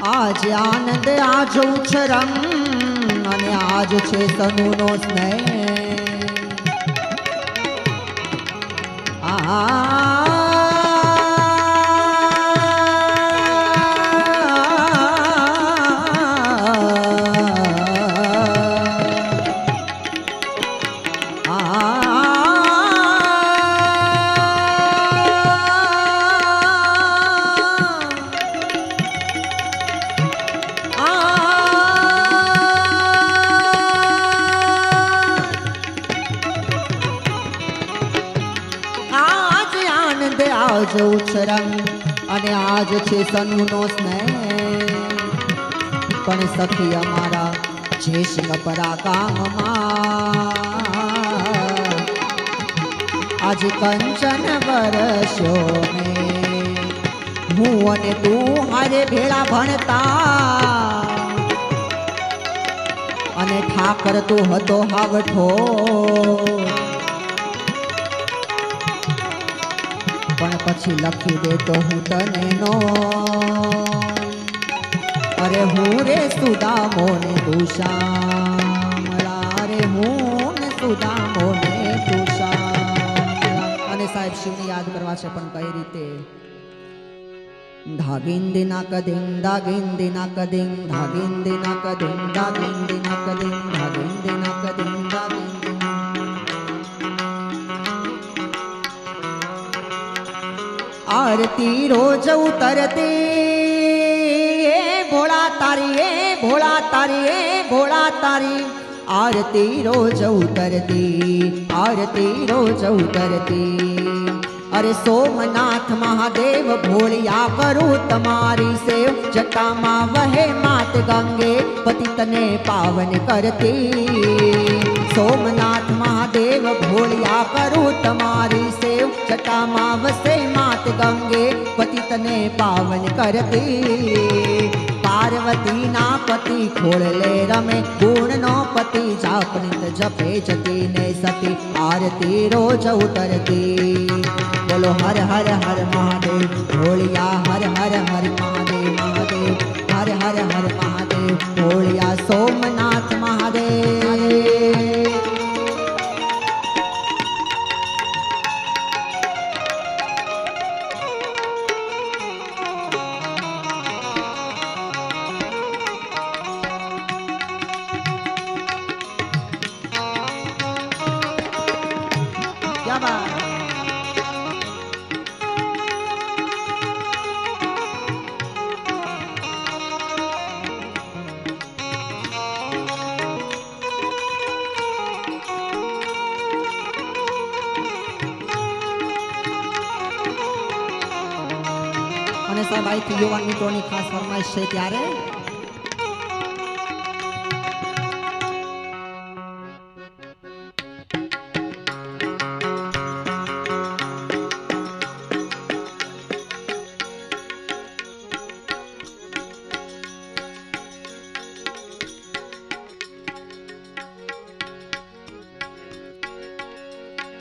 आज आनंद आज उछरंग અને આજ છે સનુનો સ્નેહ आज उछरंग અને આજ છે સનુનો સ્નેહ પણ સખી અમારા જયસિંહપરા ગામમાં આજ કંચન વર્ષો ને હું અને તું હારે ભેળા ભણતા અને ઠાકર તું હતો હાવઠો પણ પછી લખી દે તો હું તને નો અરે હું રે સુદામો ને દુશામળા રે હું ને સુદામો ને દુશામળા અને સાહેબ શિવને યાદ કરવા છે પણ કઈ રીતે ધાગિંદિના કદિંગ ધાગિંદિના કદિંગ ધાગિંદિના કદિંગ ધાગિંદિના કદિંગ ધાગિંદિના કદિંગ ધાગિંદિના आरती रोज उतरती भोला तारी आरती रोज उतरती अरे सोमनाथ महादेव भोलिया करूँ तमारी सेव जटामा वहे मात गंगे पतित ने पावन करती सोमनाथ महादेव भोलिया करूँ तमारी सेव जटामा वसे मात गंगे पतित ने पावन करती पार्वती ना पति खोल ले रमे गुण नो पति जापनित जपे जती ने सती आरती रोज उतरती बोलो हर हर हर महादेव भोलिया हर हर हर महादेव महादेव हर हर हर महादेव भोलिया सोमनाथ महादेव क्या बात અને સાહેબ અહીંથી યુવાન મિત્રોની ખાસ ફરમાઈશ છે ત્યારે